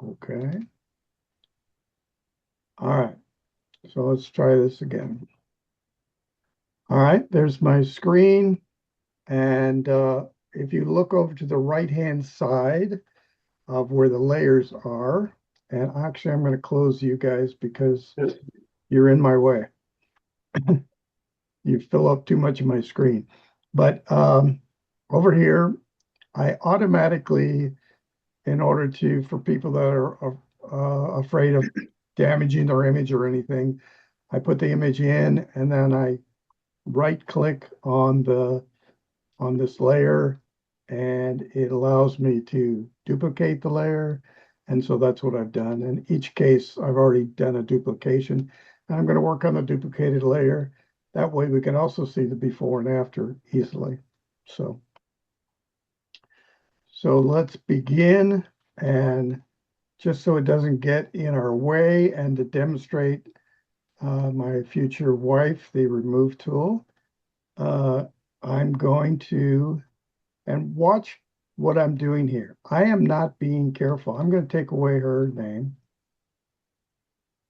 Okay. All right. So let's try this again. All right, there's my screen. And if you look over to the right-hand side of where the layers are, and actually I'm going to close you guys because you're in my way. You fill up too much of my screen. But over here, I automatically, in order to, for people that are afraid of damaging their image or anything, I put the image in and then I right click on this layer and it allows me to duplicate the layer. And so that's what I've done. In each case, I've already done a duplication. And I'm going to work on the duplicated layer. That way we can also see the before and after easily. So let's begin. And just so it doesn't get in our way and to demonstrate my future wife, the remove tool, I'm going to, and watch what I'm doing here. I am not being careful. I'm going to take away her name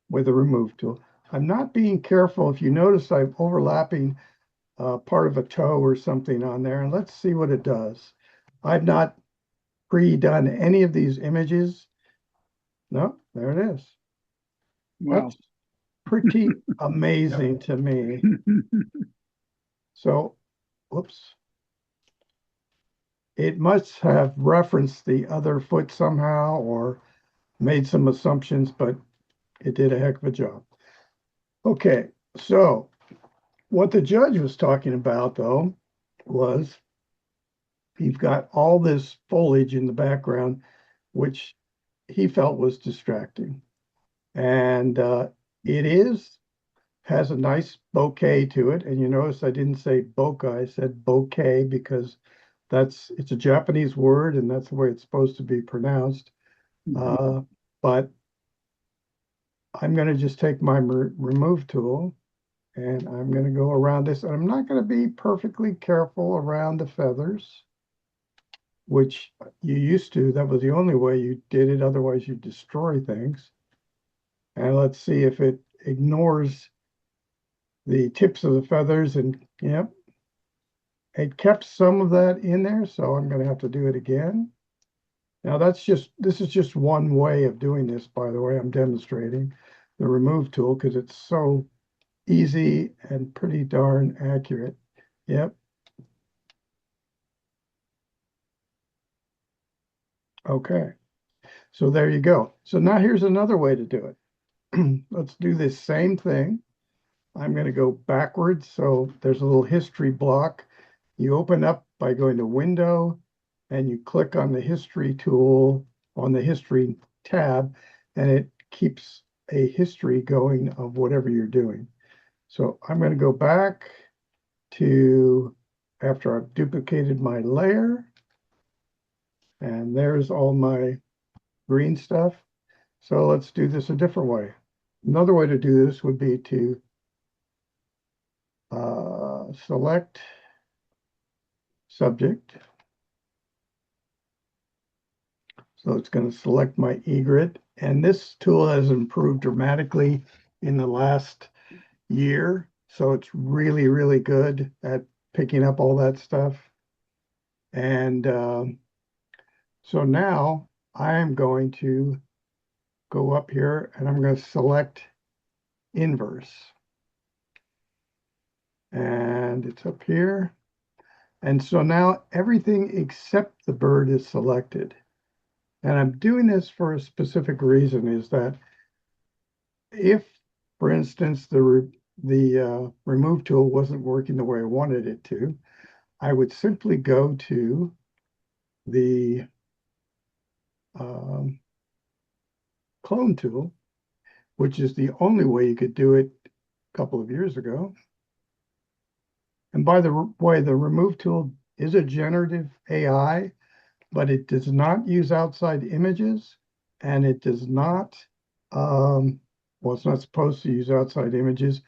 with the remove tool. I'm not being careful. If you notice, I'm overlapping part of a toe or something on there, and let's see what it does. I've not pre-done any of these images. No, there it is. Wow. That's pretty amazing to me. So, whoops. It must have referenced the other foot somehow or made some assumptions, but it did a heck of a job. Okay, so what the judge was talking about, though, was you've got all this foliage in the background, which he felt was distracting. And has a nice bouquet to it. And you notice I didn't say bokeh, I said bouquet because it's a Japanese word and that's the way it's supposed to be pronounced. But I'm going to just take my remove tool and I'm going to go around this. And I'm not going to be perfectly careful around the feathers, which you used to. That was the only way you did it. Otherwise, you destroy things. And let's see if it ignores the tips of the feathers. And yep, it kept some of that in there. So I'm going to have to do it again. Now this is just one way of doing this, by the way. I'm demonstrating the remove tool because it's so easy and pretty darn accurate. Yep. Okay. So there you go. So now here's another way to do it. Let's do this same thing. I'm going to go backwards. So there's a little history block. You open up by going to Window and you click on the history tool on the history tab, and it keeps a history going of whatever you're doing. So I'm going to go back to after I've duplicated my layer, and there's all my green stuff. So let's do this a different way. Another way to do this would be to select subject. So it's going to select my egret. And this tool has improved dramatically in the last year. So it's really, really good at picking up all that stuff. And so now I am going to go up here and I'm going to select inverse. And it's up here. And so now everything except the bird is selected. And I'm doing this for a specific reason is that if, for instance, the remove tool wasn't working the way I wanted it to, I would simply go to the um, clone tool, which is the only way you could do it a couple of years ago. And by the way, the remove tool is a generative AI, but it does not use outside images and it does not, well, it's not supposed to use outside images.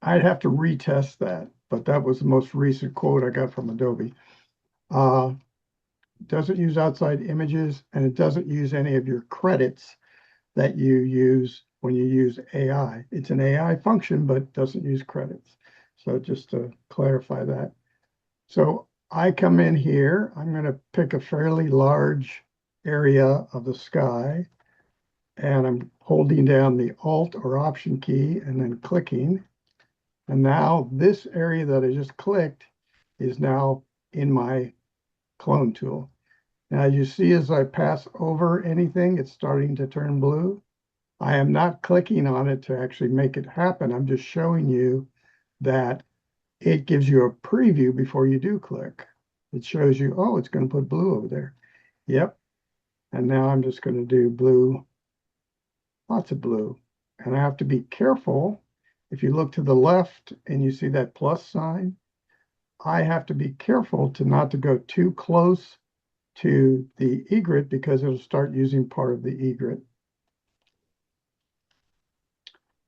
I'd have to retest that, but that was the most recent quote I got from Adobe. Uh, doesn't use outside images, and it doesn't use any of your credits that you use when you use AI. It's an AI function, but doesn't use credits. So just to clarify that. So I come in here, I'm going to pick a fairly large area of the sky, and I'm holding down the Alt or Option key and then clicking. And now this area that I just clicked is now in my clone tool. Now you see as I pass over anything, it's starting to turn blue. I am not clicking on it to actually make it happen. I'm just showing you that it gives you a preview before you do click. It shows you, oh, it's going to put blue over there. Yep. And now I'm just going to do blue, lots of blue. And I have to be careful. If you look to the left and you see that plus sign, I have to be careful to not to go too close to the egret because it'll start using part of the egret.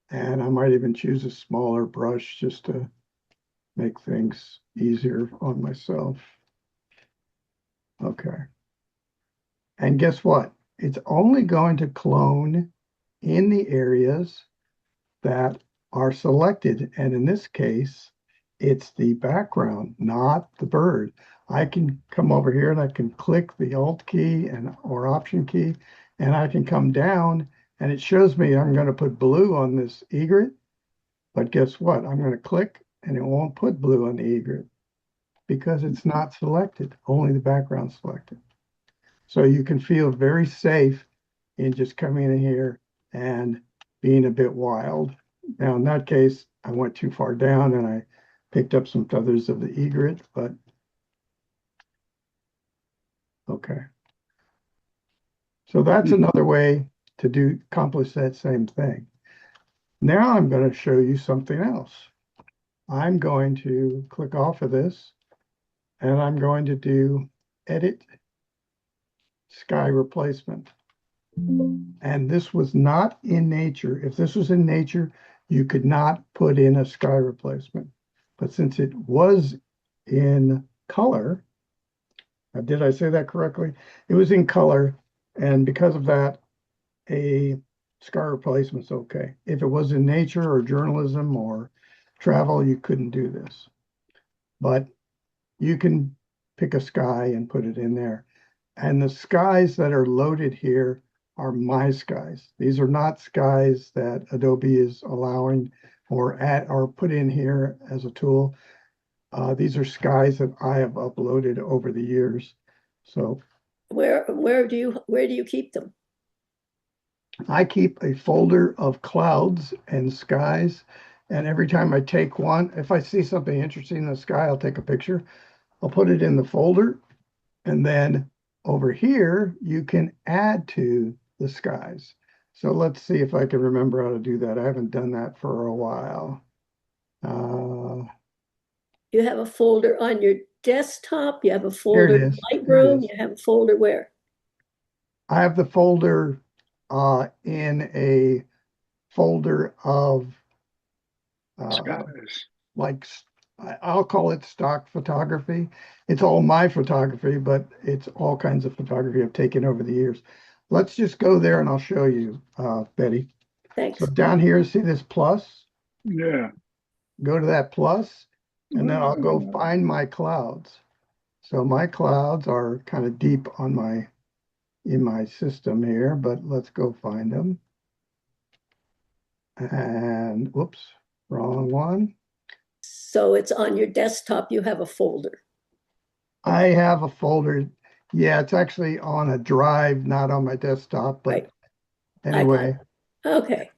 And I might even choose a smaller brush just to make things easier on myself. Okay. And guess what? It's only going to clone in the areas that are selected. And in this case, it's the background, not the bird. I can come over here and I can click the Alt key and or Option key, and I can come down and it shows me I'm going to put blue on this egret. But guess what? I'm going to click and it won't put blue on the egret because it's not selected, only the background selected. So you can feel very safe in just coming in here and being a bit wild. Now, in that case, I went too far down and I picked up some feathers of the egret, but okay. So that's another way to accomplish that same thing. Now I'm going to show you something else. I'm going to click off of this and I'm going to do Edit Sky Replacement. And this was not in nature. If this was in nature, you could not put in a sky replacement. But since it was in color, did I say that correctly? It was in color, and because of that, a sky replacement's okay. If it was in nature or journalism or travel, you couldn't do this. But you can pick a sky and put it in there. And the skies that are loaded here are my skies. These are not skies that Adobe is allowing or put in here as a tool. These are skies that I have uploaded over the years. So Where do you keep them? I keep a folder of clouds and skies. And every time I take one, if I see something interesting in the sky, I'll take a picture. I'll put it in the folder. And then over here, you can add to the skies. So let's see if I can remember how to do that. I haven't done that for a while. You have a folder on your desktop, you have a Here it folder in is. Here it Lightroom, is. you have a folder where? I have the folder in a folder of Skies. like I'll call it stock photography. It's all my photography, but it's all kinds of photography I've taken over the years. Let's just go there and I'll show you, Betty. So Thanks. down here, see this plus? Yeah. Go to that plus, and then I'll go find my clouds. So my clouds are kind of deep on in my system here, but let's go find them. And whoops, wrong one. So it's on your desktop, you have a folder. I have a folder. Yeah, it's actually on a drive, not on my desktop, but Right. anyway. Okay.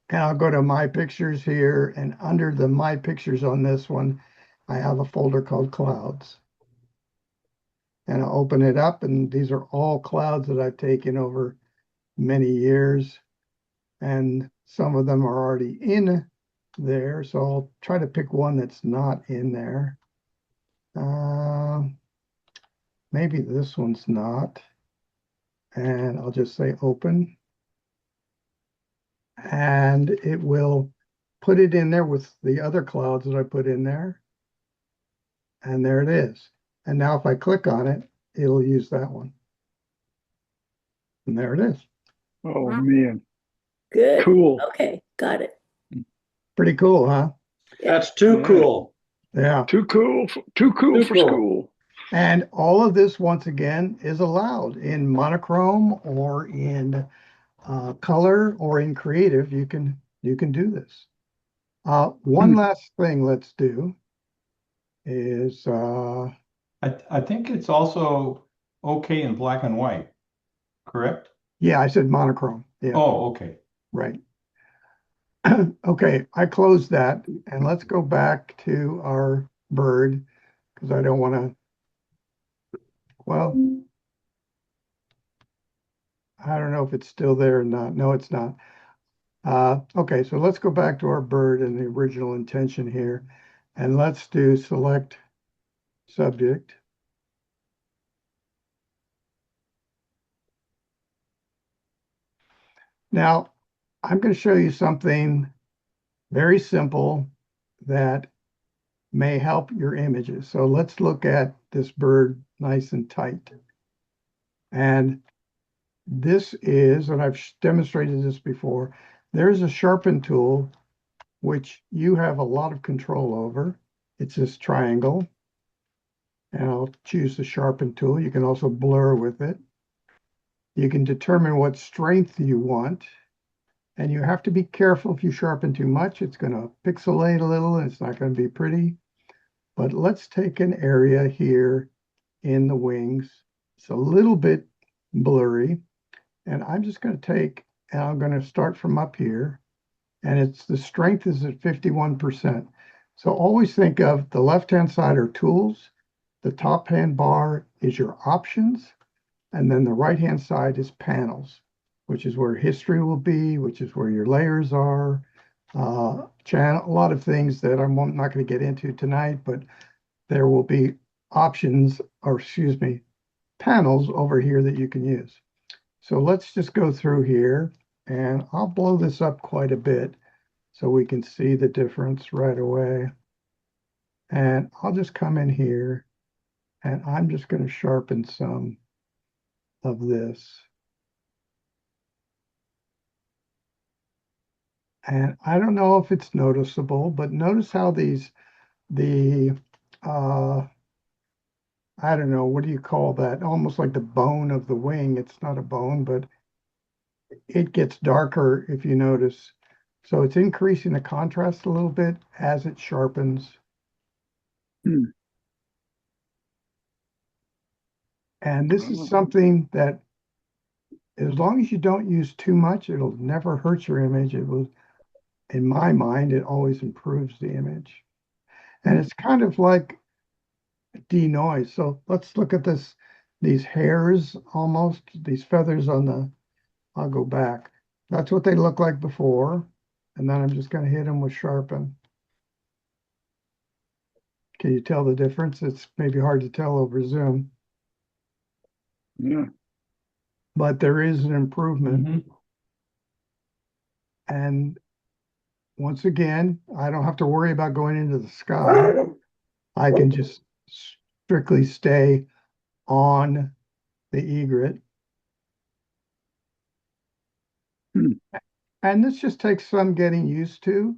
And I'll go to my pictures here, and under the my pictures on this one, I have a folder called clouds. And I'll open it up, and these are all clouds that I've taken over many years. And some of them are already in there. So I'll try to pick one that's not in there. Maybe this one's not. And I'll just say open. And it will put it in there with the other clouds that I put in there. And there it is. And now if I click on it, it'll use that one. And there it is. Oh, man. Good. Cool. Okay, got it. Pretty cool, huh? That's too Yeah. cool. Yeah. Too cool. Too cool Too for cool. school. And all of this, once again, is allowed in monochrome or in color or in creative. You can do this. One last thing let's do is I think it's also okay in black and white, correct? yeah, I said monochrome. Yeah, Oh, okay. right. Okay, I closed that, and let's go back to our bird because I don't want to. Well, I don't know if it's still there or not. No, it's not. Okay, so let's go back to our bird and the original intention here, and let's do select subject. Now, I'm going to show you something very simple that may help your images. So let's look at this bird nice and tight. And this is, and I've demonstrated this before, there's a sharpen tool which you have a lot of control over. It's this triangle. And I'll choose the sharpen tool. You can also blur with it. You can determine what strength you want. And you have to be careful if you sharpen too much. It's going to pixelate a little and it's not going to be pretty. But let's take an area here in the wings. It's a little bit blurry. And I'm just going to take, and I'm going to start from up here. And it's the strength is at 51%. So always think of the left-hand side are tools. The top hand bar is your options. And then the right-hand side is panels, which is where history will be, which is where your layers are, channel, a lot of things that I'm not going to get into tonight, but there will be options, or excuse me, panels over here that you can use. So let's just go through here, and I'll blow this up quite a bit so we can see the difference right away. And I'll just come in here, and I'm just going to sharpen some of this. And I don't know if it's noticeable, but notice how I don't know, what do you call that? Almost like the bone of the wing. It's not a bone, but it gets darker if you notice. So it's increasing the contrast a little bit as it sharpens. And this is something that, as long as you don't use too much, it'll never hurt your image. It will, in my mind, it always improves the image. And it's kind of like denoise. So let's look at this, these hairs, almost, these feathers on the, I'll go back. That's what they look like before. And then I'm just going to hit them with sharpen. Can you tell the difference? It's maybe hard to tell over Zoom. Yeah. But there is an improvement. Mhm. And once again, I don't have to worry about going into the sky. I can just strictly stay on the egret. And this just takes some getting used to.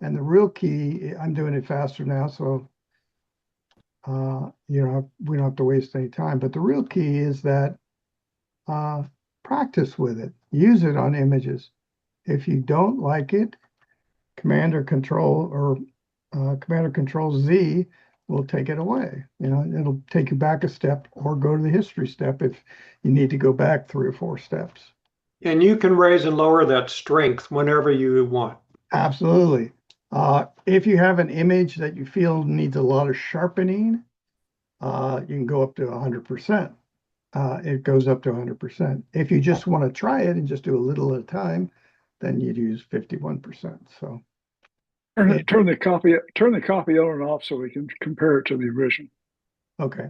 And the real key, I'm doing it faster now, so you know, we don't have to waste any time. But the real key is that practice with it. Use it on images. If you don't like it, Command or Control Z will take it away. You know, it'll take you back a step or go to the history step if you need to go back 3 or 4 steps. And you can raise and lower that strength whenever you want. Absolutely. If you have an image that you feel needs a lot of sharpening, you can go up to 100%. It goes up to 100%. If you just want to try it and just do a little at a time, then you'd use 51%. So Turn the copy on and off so we can compare it to the original. okay.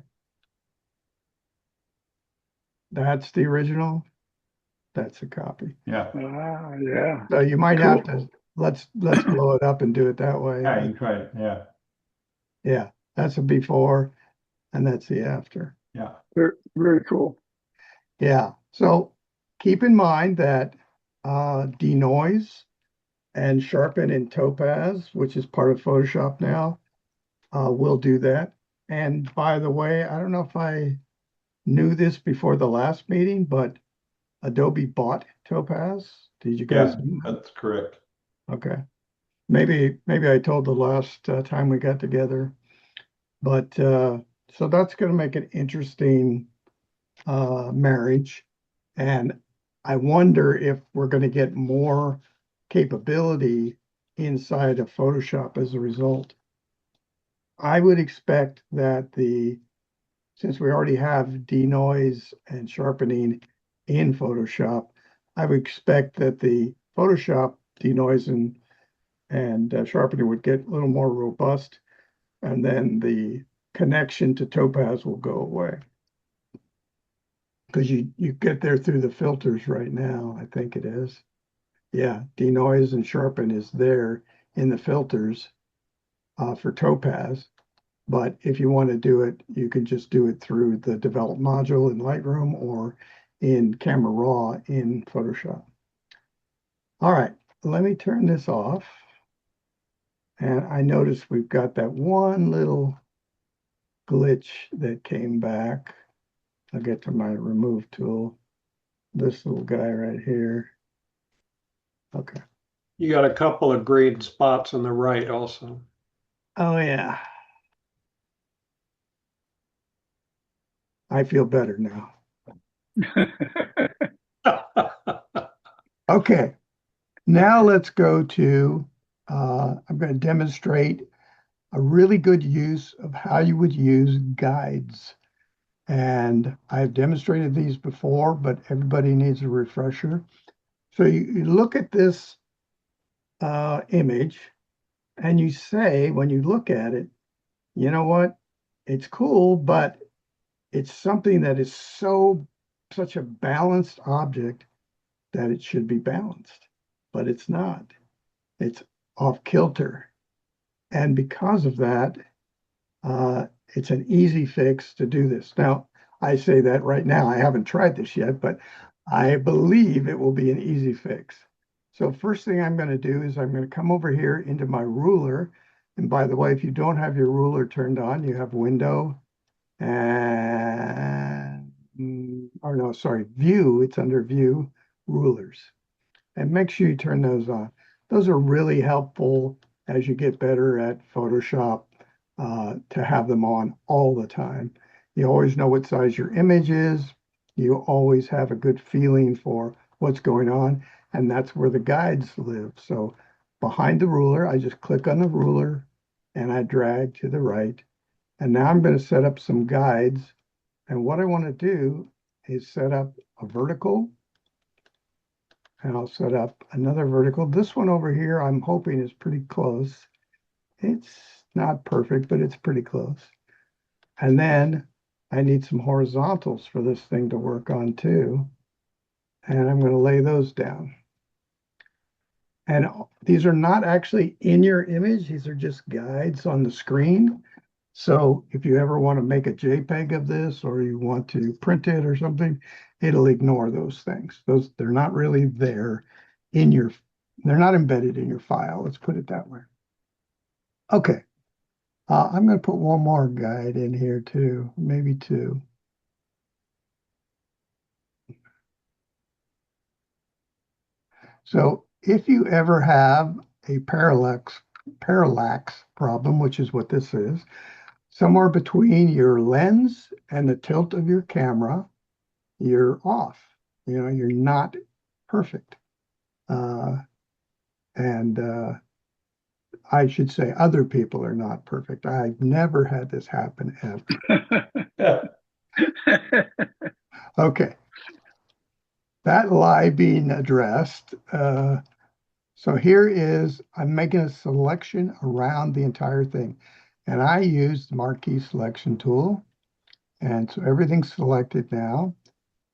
That's the original. That's a copy. Yeah. Yeah. So you might Cool. have to let's blow it up and do it that way. Yeah, you tried it. Yeah. Yeah, that's a before and that's the after. Yeah. Very, very cool. Yeah, so keep in mind that denoise and sharpen in Topaz, which is part of Photoshop now, will do that. And by the way, I don't know if I knew this before the last meeting, but Adobe bought Topaz. Did you guys Yeah, know that? that's correct. Okay. Maybe I told the last time we got together, but so that's going to make an interesting marriage. And I wonder if we're going to get more capability inside of Photoshop as a result. I would expect that since we already have denoise and sharpening in Photoshop, I would expect that the Photoshop denoise and sharpening would get a little more robust, and then the connection to Topaz will go away. Because you get there through the filters right now, I think it is. Yeah, denoise and sharpen is there in the filters for Topaz. But if you want to do it, you can just do it through the develop module in Lightroom or in Camera Raw in Photoshop. All right, let me turn this off. And I noticed we've got that one little glitch that came back. I'll get to my remove tool. This little guy right here. Okay. You got a couple of green spots on the right also. Oh, yeah. I feel better now. Okay. Now let's go to, I'm going to demonstrate a really good use of how you would use guides. And I've demonstrated these before, but everybody needs a refresher. So you look at this image and you say, when you look at it, you know what? It's cool, but it's something that is such a balanced object that it should be balanced, but it's not. It's off kilter. And because of that, it's an easy fix to do this. Now, I say that right now. I haven't tried this yet, but I believe it will be an easy fix. So first thing I'm going to do is I'm going to come over here into my ruler. And by the way, if you don't have your ruler turned on, you have window and, or no, sorry, view. It's under view, rulers. And make sure you turn those on. Those are really helpful as you get better at Photoshop to have them on all the time. You always know what size your image is. You always have a good feeling for what's going on, and that's where the guides live. So behind the ruler, I just click on the ruler and I drag to the right. And now I'm going to set up some guides. And what I want to do is set up a vertical, and I'll set up another vertical. This one over here, I'm hoping is pretty close. It's not perfect, but it's pretty close. And then I need some horizontals for this thing to work on too. And I'm going to lay those down. And these are not actually in your image. These are just guides on the screen. So if you ever want to make a JPEG of this or you want to print it or something, it'll ignore those things. They're not really there they're not embedded in your file. Let's put it that way. Okay. I'm going to put one more guide in here too, maybe two. So if you ever have a parallax problem, which is what this is, somewhere between your lens and the tilt of your camera, you're off. You're not perfect. And I should say other people are not perfect. I've never had this happen ever. Okay. That lie being addressed. So here is, I'm making a selection around the entire thing. And I use the marquee selection tool. And so everything's selected now.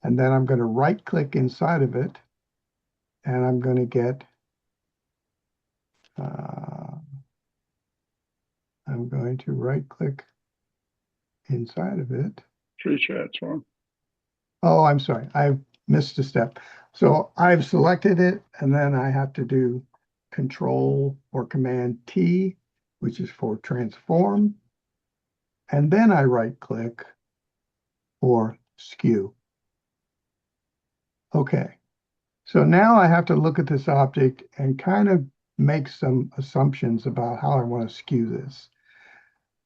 And then I'm going to right click inside of it. And I'm going to get, I'm going to right click inside of it. tree transform. Oh, I'm sorry, I've missed a step. So I've selected it and then I have to do Control or Command T, which is for transform. And then I right click for skew. Okay, so now I have to look at this object and kind of make some assumptions about how I want to skew this.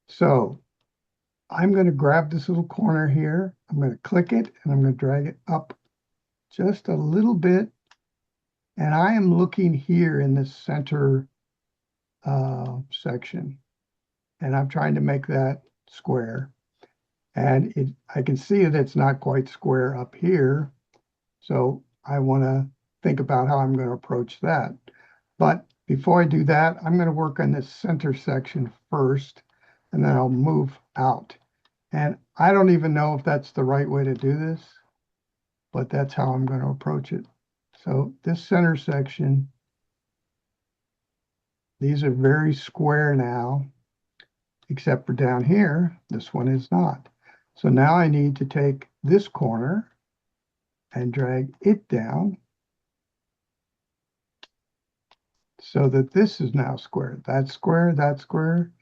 So I'm going to grab this little corner here. I'm going to click it and I'm going to drag it up just a little bit. And I am looking here in this center section. And I'm trying to make that square. And I can see that it's not quite square up here. So I want to think about how I'm going to approach that. But before I do that, I'm going to work on this center section first, and then I'll move out. And I don't even know if that's the right way to do this, but that's how I'm going to approach it. So this center section, these are very square now, except for down here, this one is not. So now I need to take this corner and drag it down so that this is now square. That's square, that's square,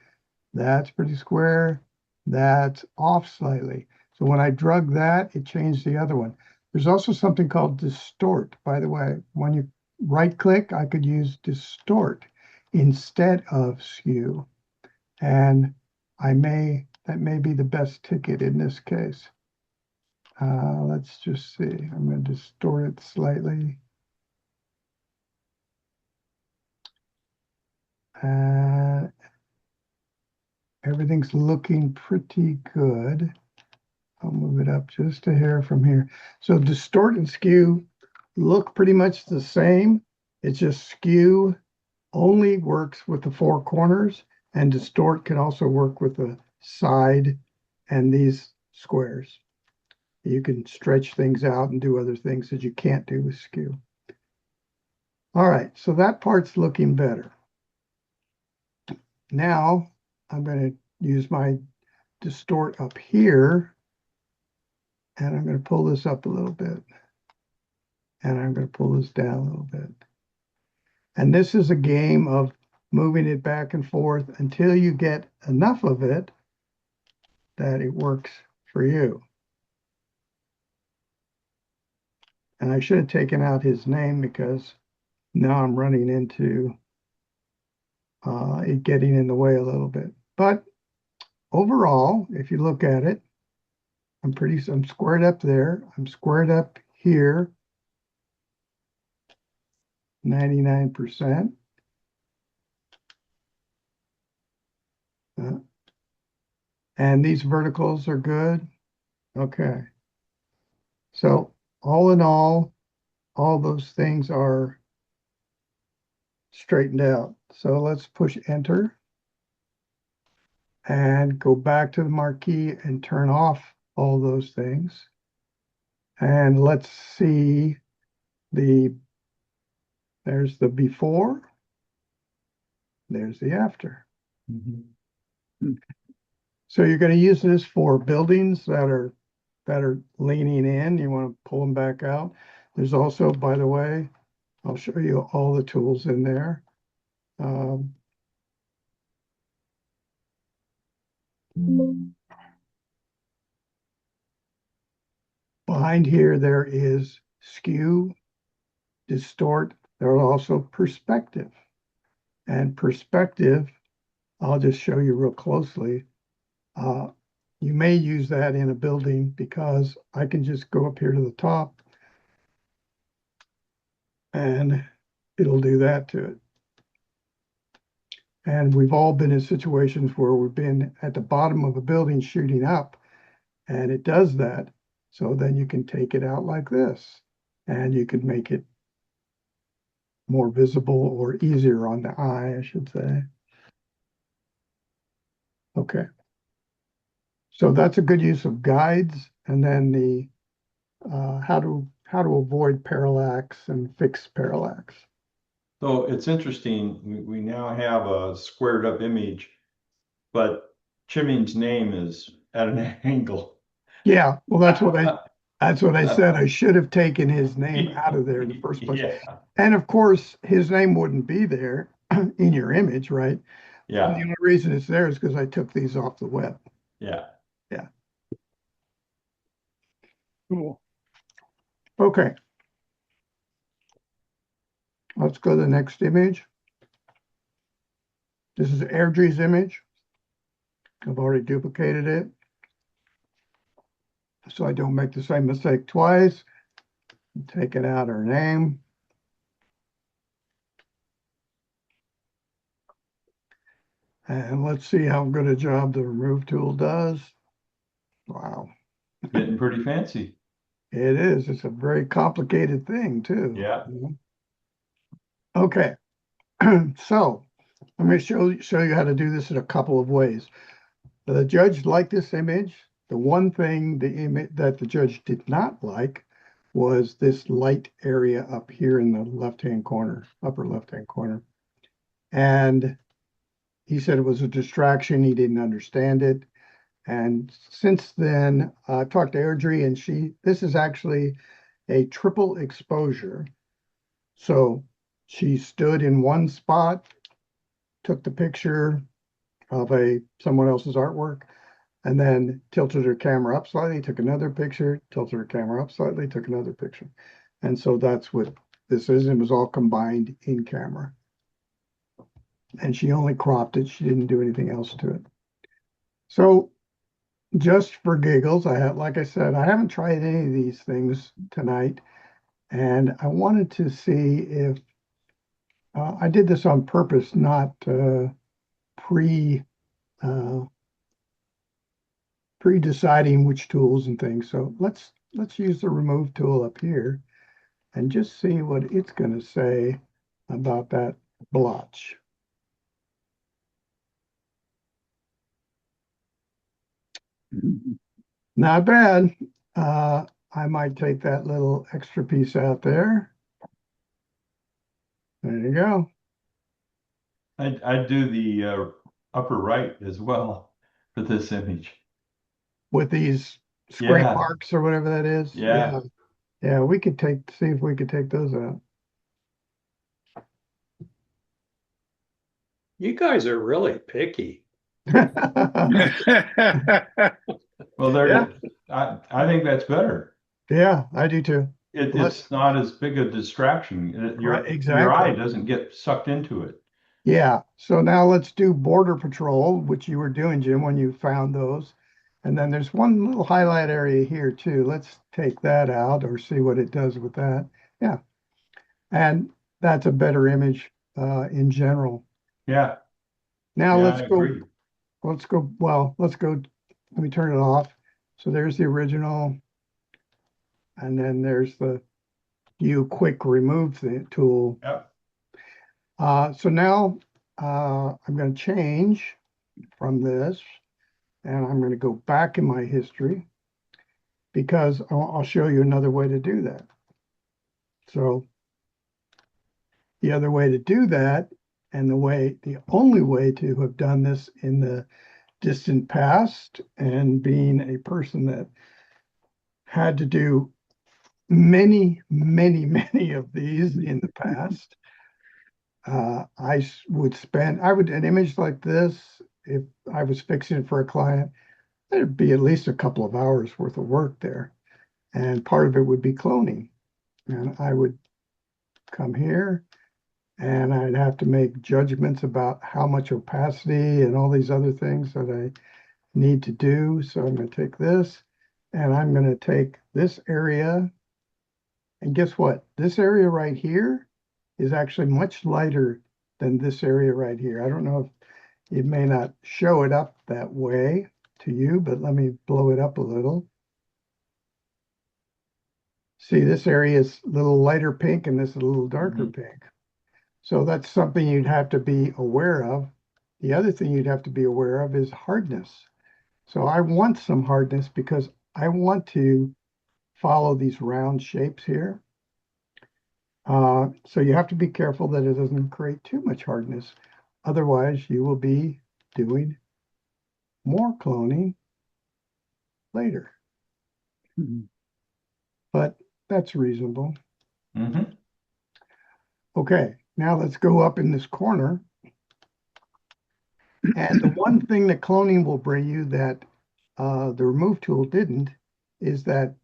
that's pretty square, that's off slightly. So when I drug that, it changed the other one. There's also something called distort, by the way. When you right click, I could use distort instead of skew. And that may be the best ticket in this case. Let's just see. I'm going to distort it slightly. Everything's looking pretty good. I'll move it up just a hair from here. So distort and skew look pretty much the same. It's just skew only works with the four corners, and distort can also work with the side and these squares. You can stretch things out and do other things that you can't do with skew. All right, so that part's looking better. Now I'm going to use my distort up here, and I'm going to pull this up a little bit. And I'm going to pull this down a little bit. And this is a game of moving it back and forth until you get enough of it that it works for you. And I should have taken out his name because now I'm running into it getting in the way a little bit. But overall, if you look at it, I'm squared up there. I'm squared up here, 99%. And these verticals are good. Okay. So all in all those things are straightened out. So let's push enter and go back to the marquee and turn off all those things. And let's see there's the before, there's the after. So you're going to use this for buildings that are leaning in. You want to pull them back out. There's also, by the way, I'll show you all the tools in there. Behind here, there is skew, distort. There are also perspective. And perspective, I'll just show you real closely. You may use that in a building because I can just go up here to the top and it'll do that to it. And we've all been in situations where we've been at the bottom of a building shooting up, and it does that. So then you can take it out like this, and you could make it more visible or easier on the eye, I should say. Okay. So that's a good use of guides, and then the how to avoid parallax and fix parallax. So it's interesting, we now have a squared up image, but Chimming's name is at an angle. Yeah, well, that's what I said. I should have taken his name out of there in the first place. Yeah, And of course, his name wouldn't be there in your image, right? And the yeah, only reason it's there is because I took these off the web. yeah. Cool. Okay. Let's go to the next image. This is Airdrie's image. I've already duplicated it, so I don't make the same mistake twice. Taking out her name. And let's see how good a job the remove tool does. Wow, Getting pretty fancy. it is. It's a very complicated thing too. Yeah. Okay, so I'm going to show you how to do this in a couple of ways. The judge liked this image. The one thing that the judge did not like was this light area up here in the left-hand corner, upper left-hand corner. And he said it was a distraction. He didn't understand it. And since then, I talked to Airdrie, and this is actually a triple exposure. So she stood in one spot, took the picture of someone else's artwork, and then tilted her camera up slightly, took another picture, tilted her camera up slightly, took another picture. And so that's what this is. It was all combined in camera. And she only cropped it. She didn't do anything else to it. So just for giggles, like I said, I haven't tried any of these things tonight. And I wanted to see if I did this on purpose, not pre-deciding which tools and things. So let's use the remove tool up here and just see what it's going to say about that blotch. Not bad. I might take that little extra piece out there. There you go. I'd do the upper right as well for this image. With these scrape Yeah. marks or whatever that is. Yeah. Yeah, we could see if we could take those out. You guys are really picky. Well, Yeah. I think that's better. Yeah, I do too. It's not as big a distraction. Right, Your exactly. eye doesn't get sucked into it. Yeah, so now let's do border patrol, which you were doing, Jim, when you found those. And then there's one little highlight area here too. Let's take that out or see what it does with that. Yeah, and that's a better image in general. Yeah. Now Yeah, let's I go. agree. Let's go. Let me turn it off. So there's the original, and then there's the quick remove tool. Yep. So now I'm going to change from this, and I'm going to go back in my history because I'll show you another way to do that. So the other way to do that, and the only way to have done this in the distant past, and being a person that had to do many, many, many of these in the past, an image like this, if I was fixing it for a client, there'd be at least a couple of hours worth of work there. And part of it would be cloning. And I would come here and I'd have to make judgments about how much opacity and all these other things that I need to do. So I'm going to take this and I'm going to take this area. And guess what? This area right here is actually much lighter than this area right here. I don't know if it may not show it up that way to you, but let me blow it up a little. See, this area is a little lighter pink and this is a little darker pink. So that's something you'd have to be aware of. The other thing you'd have to be aware of is hardness. So I want some hardness because I want to follow these round shapes here. So you have to be careful that it doesn't create too much hardness. Otherwise, you will be doing more cloning later. Mhm. but that's reasonable. Mm-hmm. Okay, now let's go up in this corner. And the one thing that cloning will bring you that the remove tool didn't is that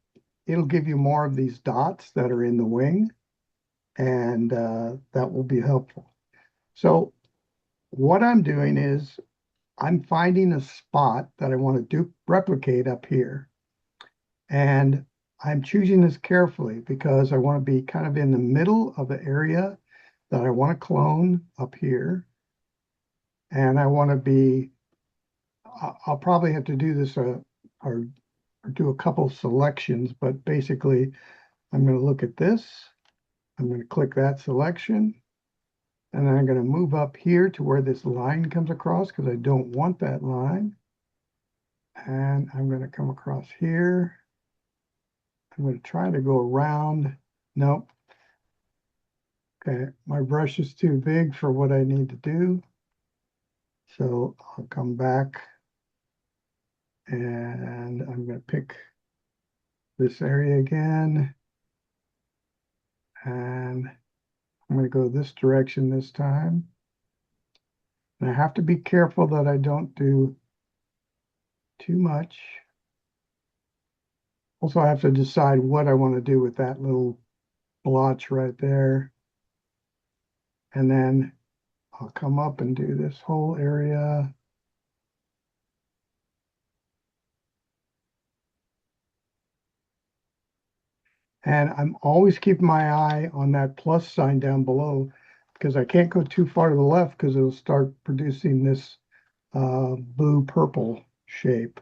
it'll give you more of these dots that are in the wing, and that will be helpful. So what I'm doing is I'm finding a spot that I want to replicate up here. And I'm choosing this carefully because I want to be kind of in the middle of the area that I want to clone up here. And I want to be, I'll probably have to do this or do a couple selections, but basically I'm going to look at this. I'm going to click that selection. And then I'm going to move up here to where this line comes across because I don't want that line. And I'm going to come across here. I'm going to try to go around. Nope. Okay, my brush is too big for what I need to do. So I'll come back and I'm going to pick this area again. And I'm going to go this direction this time. And I have to be careful that I don't do too much. Also, I have to decide what I want to do with that little blotch right there. And then I'll come up and do this whole area. And I'm always keeping my eye on that plus sign down below because I can't go too far to the left because it'll start producing this blue purple shape.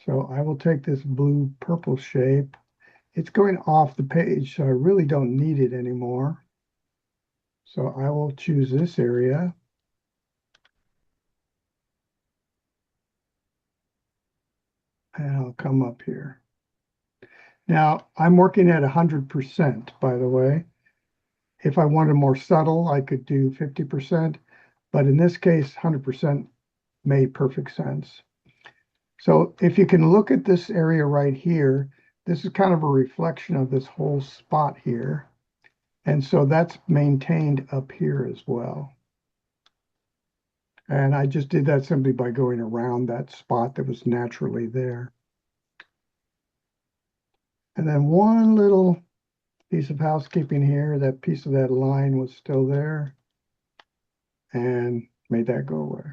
So I will take this blue purple shape. It's going off the page, so I really don't need it anymore. So I will choose this area. And I'll come up here. Now I'm working at 100%, by the way. If I wanted more subtle, I could do 50%, but in this case, 100% made perfect sense. So if you can look at this area right here, this is kind of a reflection of this whole spot here. And so that's maintained up here as well. And I just did that simply by going around that spot that was naturally there. And then one little piece of housekeeping here, that piece of that line was still there and made that go away.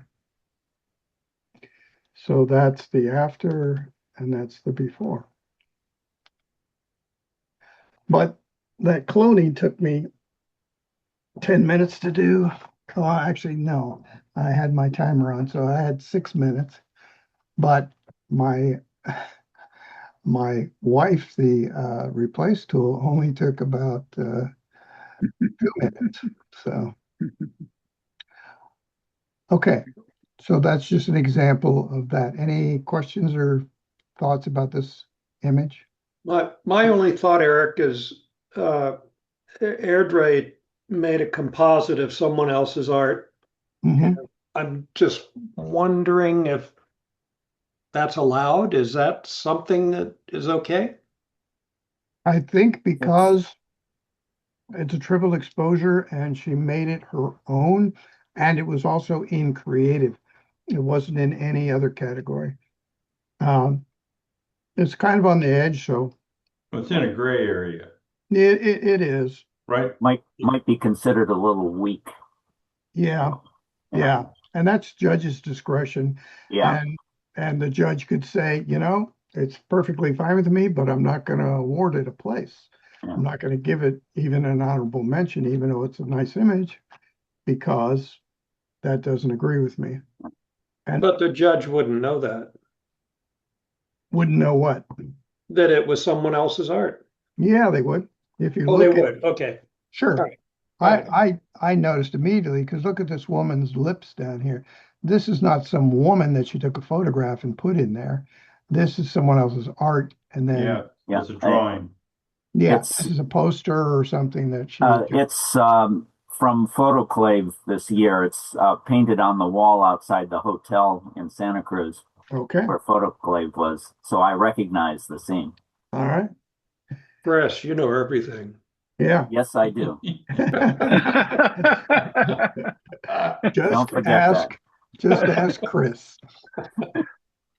So that's the after and that's the before. But that cloning took me 10 minutes to do. Oh, actually, no, I had my timer on, so I had 6 minutes. But my wife, the replace tool, only took about 2 minutes. So, okay, so that's just an example of that. Any questions or thoughts about this image? My only thought, Eric, is Airdrie made a composite of someone else's art. Mhm. I'm just wondering if that's allowed. Is that something that is okay? I think because it's a triple exposure and she made it her own, and it was also in creative. It wasn't in any other category. It's kind of on the edge, so It's in a gray area, it is. right? Might be considered a little weak. Yeah, yeah. And that's judge's discretion. Yeah, And the judge could say, it's perfectly fine with me, but I'm not going to award it a place. Yeah. I'm not going to give it even an honorable mention, even though it's a nice image, because that doesn't agree with me. And But the judge wouldn't know that, wouldn't know what. that it was someone else's art. Yeah, they would. If you Oh, they look at, would. Okay. sure. All right. All right. I noticed immediately because look at this woman's lips down here. This is not some woman that she took a photograph and put in there. This is someone else's art, and then Yeah, yeah. it's a drawing. yeah, It's- this is a poster or something that she. It's from Photoclave this year. It's painted on the wall outside the hotel in Santa Cruz Okay, where Photoclave was. So I recognize the scene. All right. Chris, you know everything. Yeah. Yes, I do. Just forget that. just ask Chris.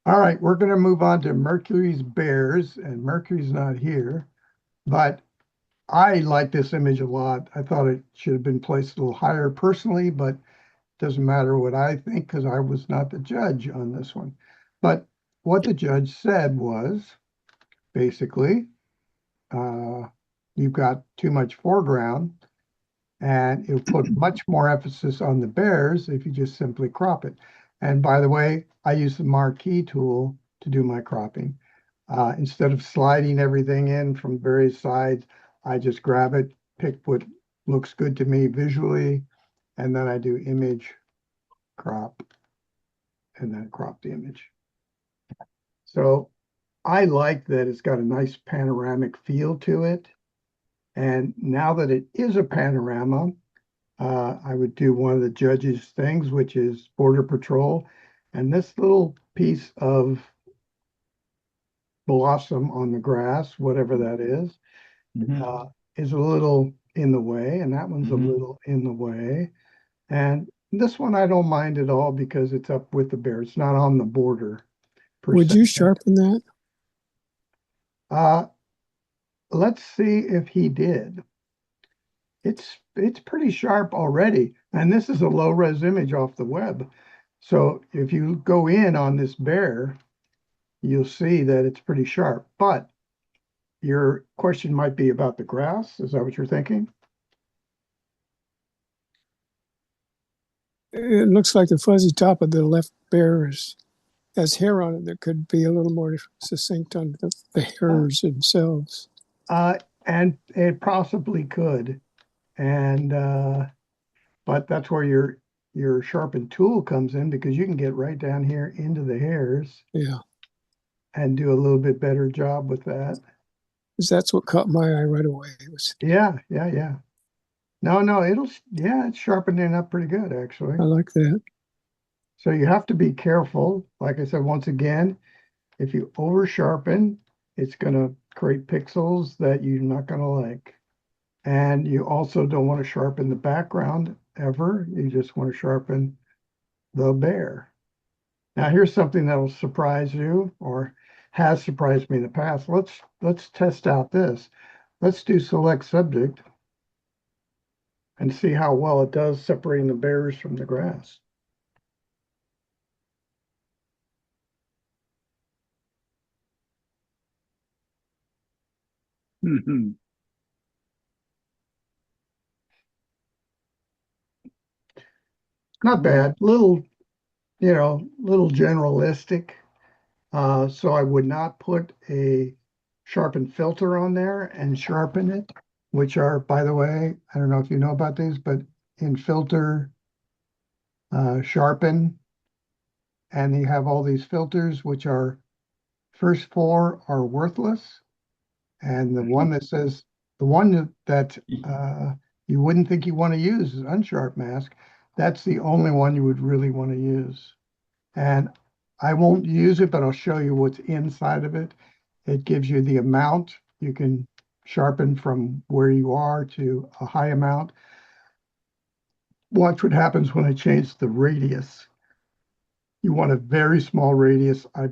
All right, we're going to move on to Mercury's Bears, and Mercury's not here, but I like this image a lot. I thought it should have been placed a little higher personally, but doesn't matter what I think because I was not the judge on this one. But what the judge said was basically, you've got too much foreground, and it'll put much more emphasis on the bears if you just simply crop it. And by the way, I use the marquee tool to do my cropping. Instead of sliding everything in from various sides, I just grab it, pick what looks good to me visually, and then I do image, crop, and then crop the image. So I like that it's got a nice panoramic feel to it. And now that it is a panorama, I would do one of the judge's things, which is Border Patrol. And this little piece of blossom on the grass, whatever that is a little in the way. And that one's a little in the way. And this one I don't mind at all because it's up with the bear. It's not on the border. Would you sharpen that? Let's see if he did. It's pretty sharp already, and this is a low res image off the web. So if you go in on this bear, you'll see that it's pretty sharp. But your question might be about the grass. Is that what you're thinking? It looks like the fuzzy top of the left bear has hair on it that could be a little more succinct on the hairs themselves. And it possibly could. And but that's where your sharpened tool comes in because you can get right down here into the hairs. Yeah. And do a little bit better job with that. Because that's what caught my eye right away. It was, Yeah. No, it's sharpening up pretty good, actually. I like that. So you have to be careful. Like I said, once again, if you over sharpen, it's going to create pixels that you're not going to like. And you also don't want to sharpen the background ever. You just want to sharpen the bear. Now here's something that will surprise you or has surprised me in the past. Let's test out this. Let's do select subject and see how well it does separating the bears from the grass. Mhm. Not bad. Little generalistic. So I would not put a sharpen filter on there and sharpen it, which are, by the way, I don't know if you know about these, but in filter, sharpen, and you have all these filters, which are first four are worthless. And the one that says, the one that you wouldn't think you want to use is unsharp mask. That's the only one you would really want to use. And I won't use it, but I'll show you what's inside of it. It gives you the amount. You can sharpen from where you are to a high amount. Watch what happens when I change the radius. You want a very small radius. I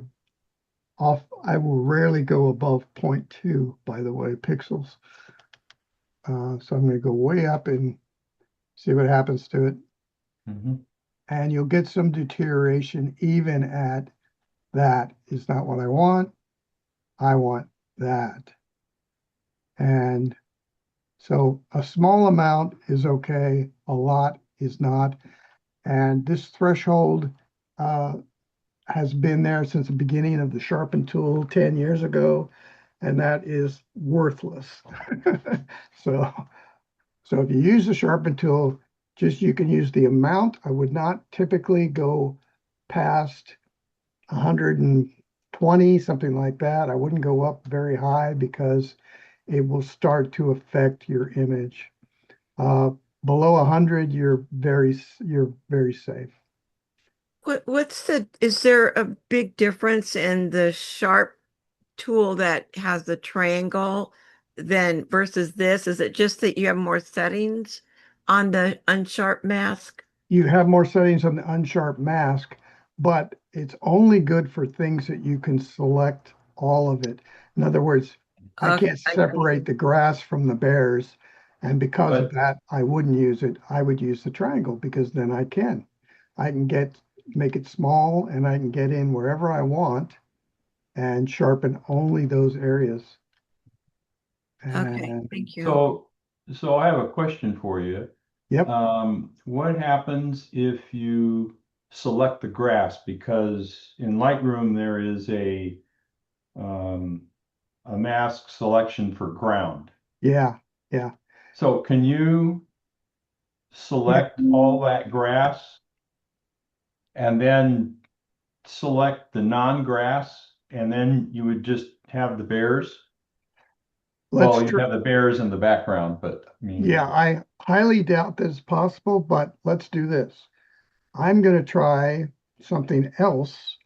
will rarely go above 0.2, by the way, pixels. So I'm going to go way up and see what happens to it. And you'll get some deterioration even at that is not what I want. I want that. And so a small amount is okay. A lot is not. And this threshold has been there since the beginning of the sharpen tool 10 years ago, and that is worthless. So if you use the sharpen tool, just you can use the amount. I would not typically go past 120, something like that. I wouldn't go up very high because it will start to affect your image. Below 100, you're very safe. Is there a big difference in the sharp tool that has the triangle than versus this? Is it just that you have more settings on the unsharp mask? You have more settings on the unsharp mask, but it's only good for things that you can select all of it. In other words, I Okay, can't I see. separate the grass from the bears. And because of But- that, I wouldn't use it. I would use the triangle because then I can. I can make it small and I can get in wherever I want and sharpen only those areas. Okay, And thank you. So I have a question for you. yep, What happens if you select the grass? Because in Lightroom, there is a mask selection for ground. yeah. So can you select all that grass and then select the non-grass, and then you would just have the bears? Well, Let's you try. have the bears in the background, but I mean, Yeah, I highly doubt that it's possible, but let's do this. I'm going to try something else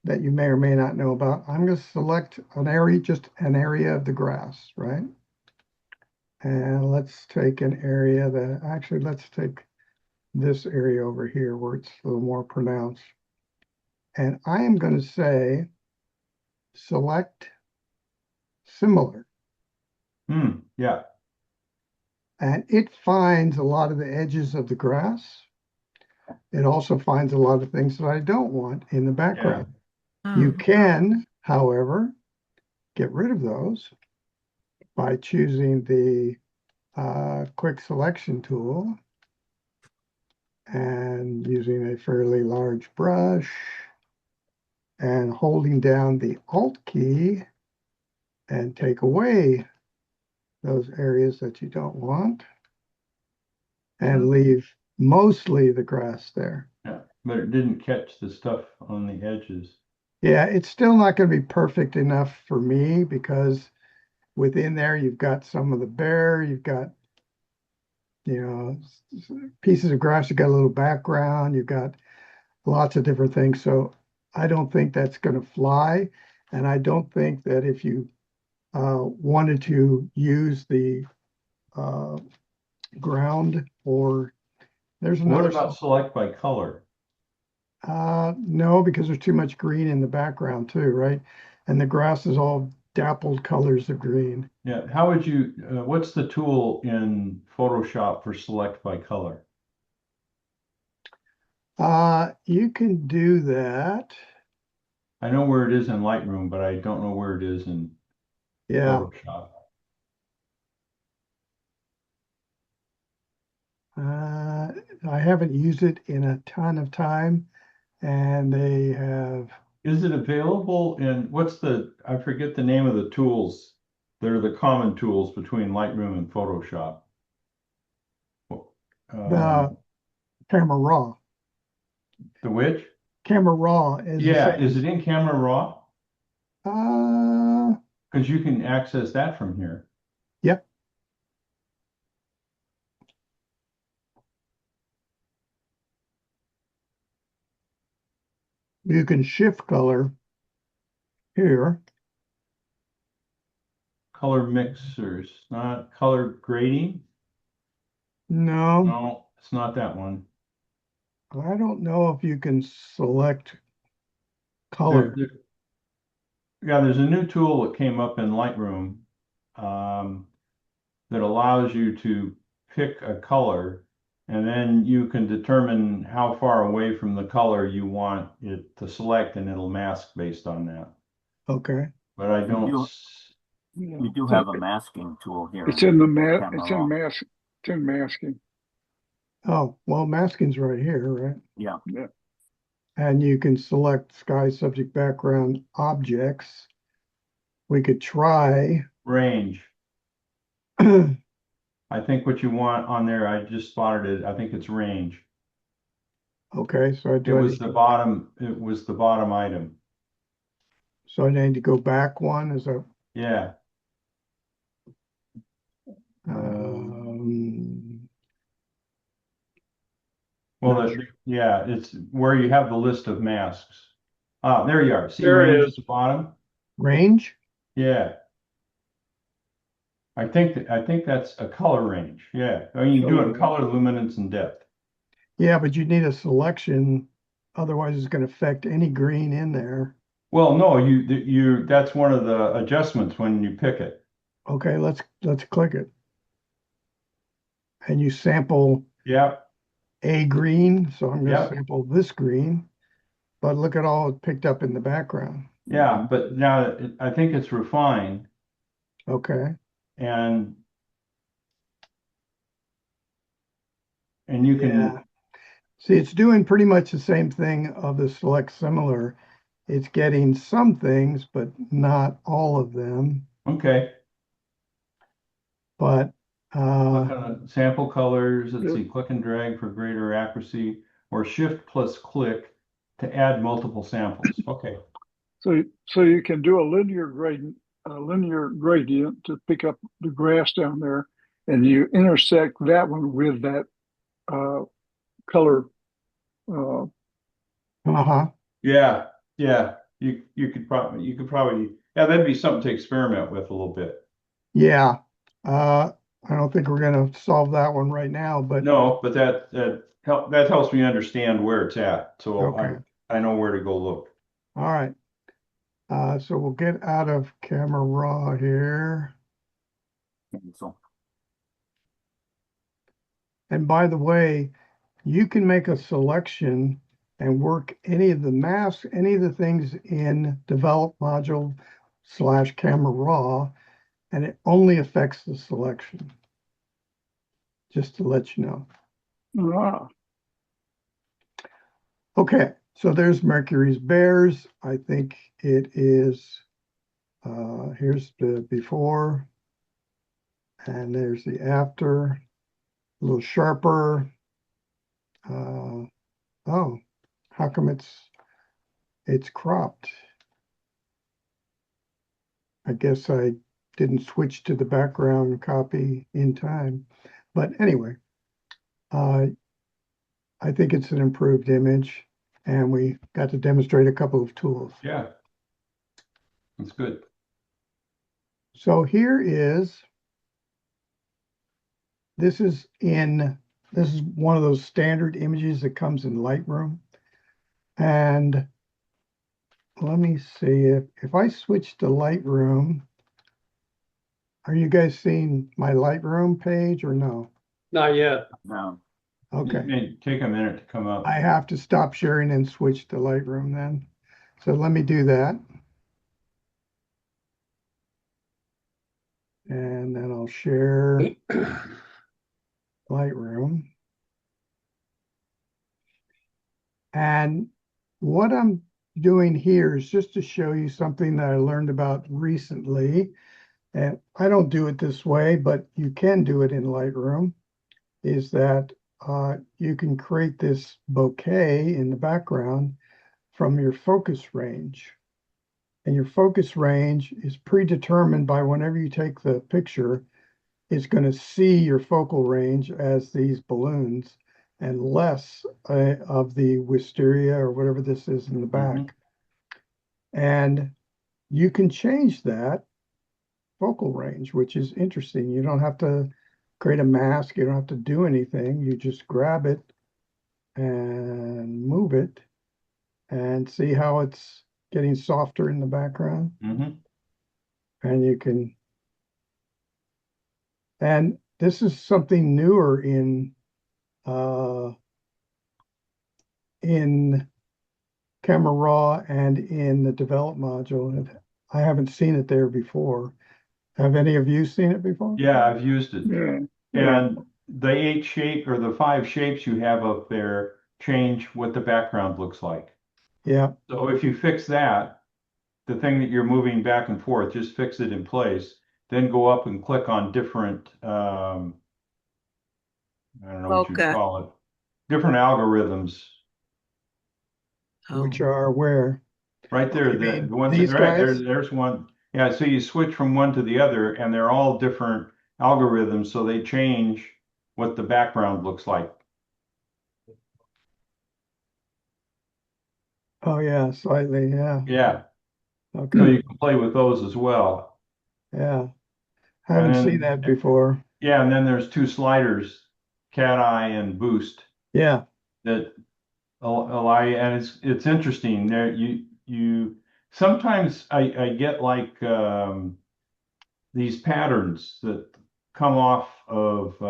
that you may or may not know about. I'm going to select an area, just an area of the grass, right? And let's take an area that, actually, let's take this area over here where it's a little more pronounced. And I am going to say, select similar. yeah, And it finds a lot of the edges of the grass. It also finds a lot of things that I don't want in the background. You Oh, can, however, get rid of those by choosing the quick selection tool and using a fairly large brush and holding down the Alt key and take away those areas that you don't want and leave mostly the grass there. yeah, but it didn't catch the stuff on the edges. Yeah, it's still not going to be perfect enough for me because within there you've got some of the bear, you've got, you know, pieces of grass, you've got a little background, you've got lots of different things. So I don't think that's going to fly. And I don't think that if you wanted to use the ground or there's What another. about select by color? No, because there's too much green in the background too, right? And the grass is all dappled colors of green. Yeah, how would you, what's the tool in Photoshop for select by color? You can do that. I know where it is in Lightroom, but I don't know where it is in Yeah. Photoshop. I haven't used it in a ton of time, and they have. Is it available in, I forget the name of the tools. They're the common tools between Lightroom and Photoshop. The Camera Raw. The which? Camera Raw is the Yeah, same. is it in Camera Raw? Uh, Because you can access that from here. yep. You can shift color here. Color mixers, not color grading. No, No, it's not that one. I don't know if you can select color. Yeah, there's a new tool that came up in Lightroom that allows you to pick a color, and then you can determine how far away from the color you want it to select, and it'll mask based on that. Okay. But I don't. You do have a masking tool here. It's in the Camera Raw. it's in masking. Oh, well, masking's right here, right? Yeah. And you can select sky subject background objects. We could try. Range. I think what you want on there, I just spotted it. I think it's range. Okay, so I It do. was the bottom item. So I need to go back one. Is that? Yeah. Well, Not yeah, it's where you have the list of masks. Ah, there you are. See There it range is. at the bottom? range. Yeah. I think that's a color range. Yeah. I mean, you do it in color, luminance, and depth. Yeah, but you need a selection, otherwise it's gonna affect any green in there. Well, no, that's one of the adjustments when you pick it. Okay, let's click it. And you sample Yeah. a green, so I'm gonna Yep. sample this green. But look at all it picked up in the background. Yeah. But now I think it's refined Okay, and you can, yeah. See, it's doing pretty much the same thing of the select similar. It's getting some things, but not all of them. okay. But Click on sample colors. Let's see, click and drag for greater accuracy, or shift plus click to add multiple samples. Okay. So you can do a linear gradient to pick up the grass down there, and you intersect that one with that color. uh-huh. Yeah. Yeah. You could probably yeah, that'd be something to experiment with a little bit. Yeah. I don't think we're gonna solve that one right now, but No, but that helps me understand where it's at. So okay. I know where to go look. All right. So we'll get out of Camera Raw here. So, And by the way, you can make a selection and work any of the masks, any of the things in Develop Module / Camera Raw, and it only affects the selection. Just to let you know. Ah, Okay, so there's Mercury's Bears. I think it is, here's the before, and there's the after, a little sharper. Oh, how come it's cropped? I guess I didn't switch to the background copy in time. But anyway, I think it's an improved image, and we got to demonstrate a couple of tools. Yeah. That's good. So here is, this is one of those standard images that comes in Lightroom. And let me see if I switch to Lightroom, are you guys seeing my Lightroom page or no? Not yet. no. It Okay, may take a minute to come up. I have to stop sharing and switch to Lightroom then. So let me do that. And then I'll share Lightroom. And what I'm doing here is just to show you something that I learned about recently. And I don't do it this way, but you can do it in Lightroom, is that you can create this bokeh in the background from your focus range. And your focus range is predetermined by whenever you take the picture, it's going to see your focal range as these balloons and less of the wisteria or whatever this is in the back. And you can change that focal range, which is interesting. You don't have to create a mask. You don't have to do anything. You just grab it and move it and see how it's getting softer in the background. And you can, and this is something newer in Camera Raw and in the Develop module. I haven't seen it there before. Have any of you seen it before? Yeah, I've used it. yeah. And the 8 shape or the 5 shapes you have up there change what the background looks like. Yeah. So if you fix that, the thing that you're moving back and forth, just fix it in place, then go up and click on different, I don't know what you Bokeh. call it, different algorithms. Which are where? Right there, You the mean ones these that, right, guys? there's one. Yeah, so you switch from one to the other and they're all different algorithms, so they change what the background looks like. Oh yeah, slightly, yeah. Yeah. Okay, So you can play with those as well. yeah. Haven't And seen then- that before. Yeah, and then there's two sliders, cat eye and boost, Yeah, that allow you, and it's interesting. There you sometimes I get like these patterns that come off of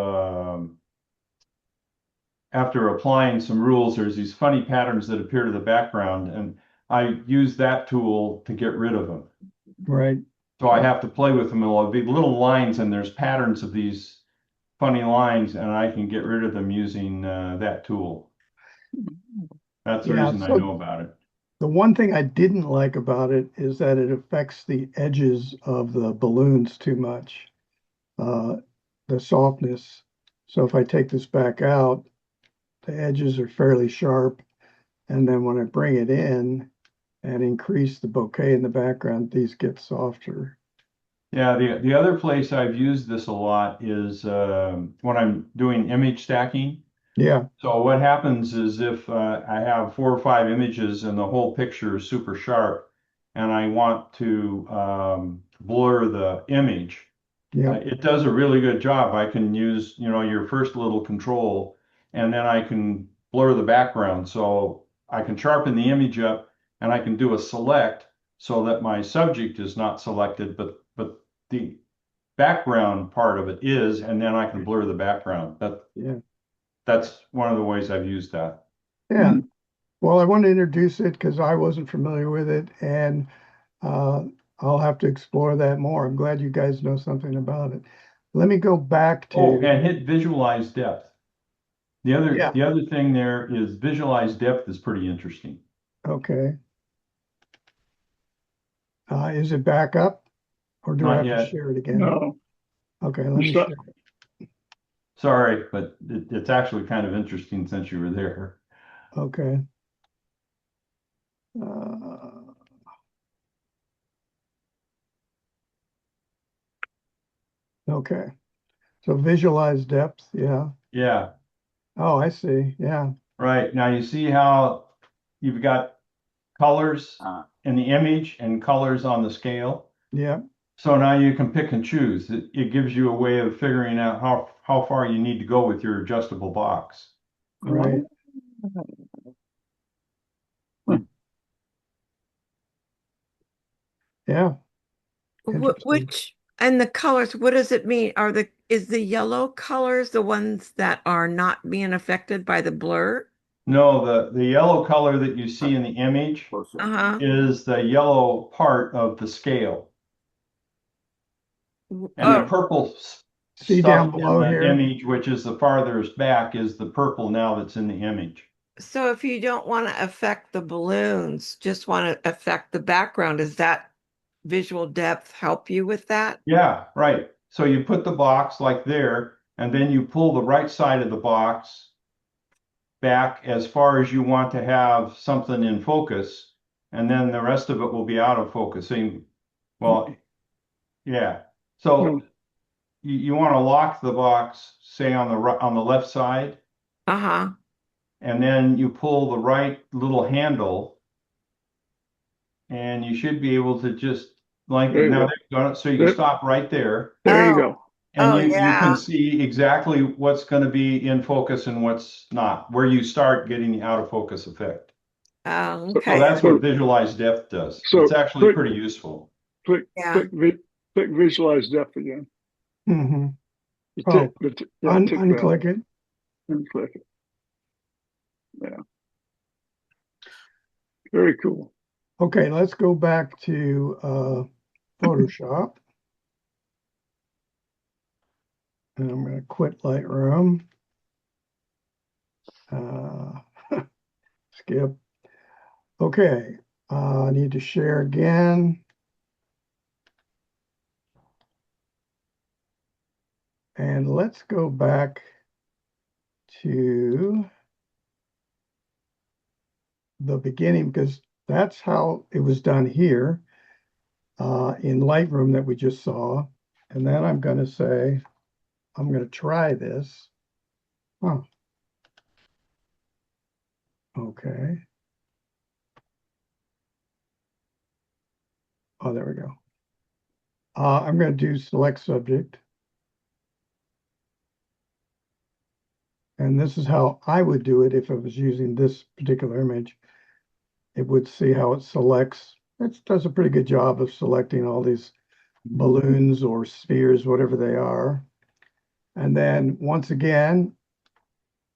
after applying some rules. There's these funny patterns that appear to the background, and I use that tool to get rid of them. right. So I have to play with them. It'll be little lines, and there's patterns of these funny lines, and I can get rid of them using that tool. That's the Yeah, reason I so- know about it. The one thing I didn't like about it is that it affects the edges of the balloons too much, the softness. So if I take this back out, the edges are fairly sharp. And then when I bring it in and increase the bokeh in the background, these get softer. Yeah, the other place I've used this a lot is when I'm doing image stacking. Yeah, So what happens is if I have 4 or 5 images and the whole picture is super sharp, and I want to blur the image, yeah, it does a really good job. I can use, your first little control, and then I can blur the background. So I can sharpen the image up, and I can do a select so that my subject is not selected, but the background part of it is, and then I can blur the background. yeah, That's one of the ways I've used that. yeah. Well, I want to introduce it because I wasn't familiar with it, and I'll have to explore that more. I'm glad you guys know something about it. Let me go back Oh, to, and hit visualize depth. Yeah. The other thing there is visualize depth is pretty interesting. okay. Is it back up or do I Not have to yet. share it again? No, Okay, let me Stop. share. Sorry, but it's actually kind of interesting since you were there. Okay. Uh, okay. So visualize depth. Yeah. Yeah, Oh, I see. Yeah. right. Now you see how you've got colors in the image and colors on the scale. Yeah. So now you can pick and choose. It gives you a way of figuring out how far you need to go with your adjustable box. Right. Yeah. Interesting. Which, and the colors, what does it mean? Is the yellow colors the ones that are not being affected by the blur? No, the yellow color that you see in the image Closer. Uh-huh. is the yellow part of the scale. And the Oh, purple See stuff down below in the here? image, which is the farthest back, is the purple now that's in the image. so if you don't want to affect the balloons, just want to affect the background, does that visual depth help you with that? Yeah, right. So you put the box like there, and then you pull the right side of the box back as far as you want to have something in focus, and then the rest of it will be out of focusing. Well, yeah. So you want to lock the box, say on the left side, Uh-huh. and then you pull the right little handle, and you should be able to just like There you now go. they've done it, so you can Yep. stop right there, There you Oh. go. and Oh, you yeah. can see exactly what's going to be in focus and what's not, where you start getting the out of focus effect. Oh, So okay. that's what visualize depth does. So It's actually click- pretty useful. Click, Yeah. click visualize depth again. Mm-hmm. You Oh, tick that. Unclick it. Unclick it. Yeah. Very cool. Okay, let's go back to Photoshop. And I'm going to quit Lightroom. Skip. Okay, I need to share again. And let's go back to the beginning because that's how it was done here in Lightroom that we just saw. And then I'm going to say, I'm going to try this. Huh. Okay. Oh, there we go. I'm going to do select subject. And this is how I would do it if I was using this particular image. It would see how it selects. It does a pretty good job of selecting all these balloons or spheres, whatever they are. And then once again,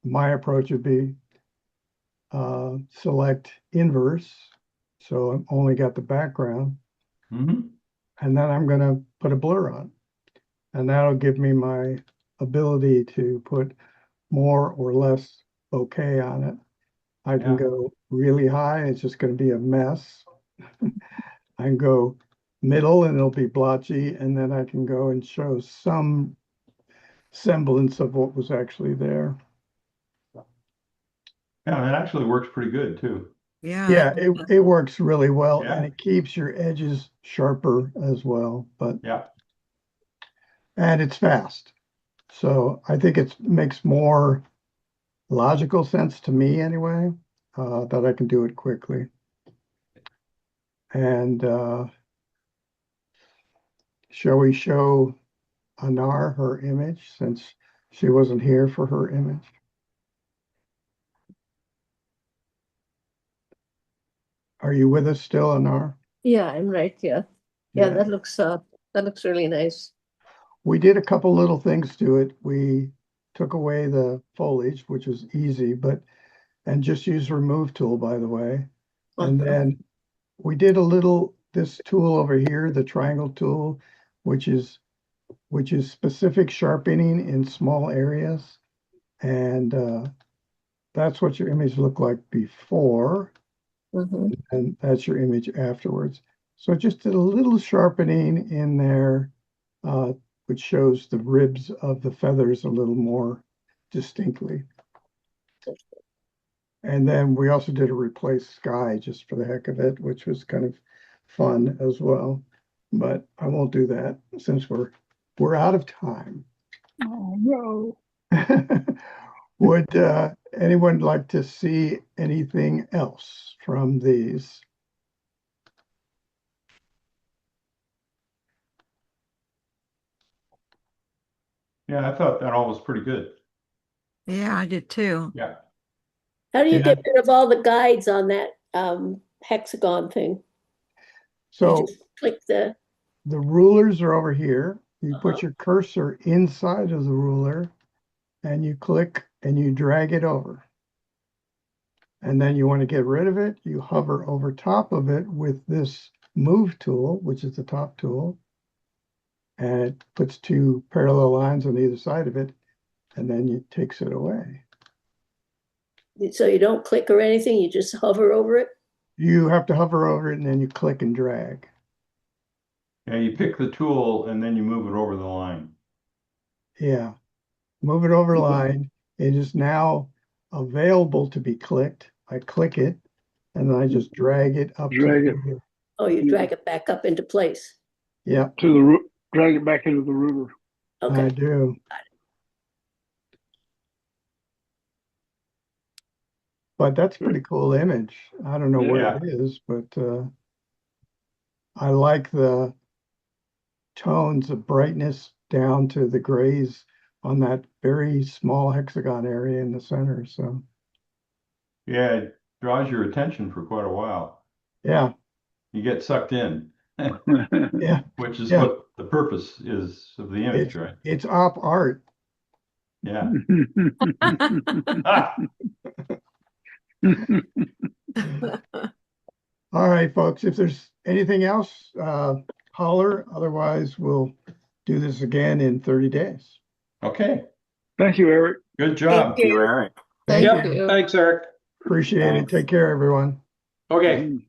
my approach would be select inverse. So I've only got the background. Mhm. And then I'm going to put a blur on. And that'll give me my ability to put more or less bokeh on it. I can Yeah. go really high, it's just going to be a mess. I can go middle and it'll be blotchy, and then I can go and show some semblance of what was actually there. Yeah, that actually works pretty good too. Yeah. Yeah, it works really well, Yeah. and it keeps your edges sharper as well, Yeah. and it's fast. So I think it makes more logical sense to me anyway, that I can do it quickly. And shall we show Anar her image since she wasn't here for her image? Are you with us still, Anar? Yeah, I'm right here. Yeah, that looks really nice. We did a couple little things to it. We took away the foliage, which was easy, and just used remove tool, by the way. And then we did this tool over here, the triangle tool, which is specific sharpening in small areas. And that's what your image looked like before, Mhm. and that's your image afterwards. So just did a little sharpening in there, which shows the ribs of the feathers a little more distinctly. And then we also did a replace sky just for the heck of it, which was kind of fun as well. But I won't do that since we're out of time. Oh, no. Would anyone like to see anything else from these? Yeah, I thought that all was pretty good. Yeah, I did too. Yeah. How do you Yeah. get rid of all the guides on that hexagon thing? You So just click the, the rulers are over here. You Uh-huh. put your cursor inside of the ruler and you click and you drag it over. And then you want to get rid of it, you hover over top of it with this move tool, which is the top tool. And it puts two parallel lines on either side of it, and then it takes it away. so you don't click or anything, you just hover over it? You have to hover over it and then you click and drag. Yeah, you pick the tool and then you move it over the line. Yeah. Move it over line. It is now available to be clicked. I click it and then I just drag it up. Drag it. Oh, you drag it back up into place. Yeah, Drag it back into the ruler. I Okay. do. But that's a pretty cool image. I don't know what it is, but I like the tones of brightness down to the grays on that very small hexagon area in the center. So Yeah, it draws your attention for quite a while. yeah, You get sucked in, yeah, which is Yeah. what the purpose is of the image, right? it's op art. Yeah. Ah, All right, folks, if there's anything else, holler. Otherwise, we'll do this again in 30 days. okay, Thank you, Eric. good job. Thank you, Eric. Thank Yep, you. thanks, Eric. Appreciate it. Thanks. Take care, everyone. Okay.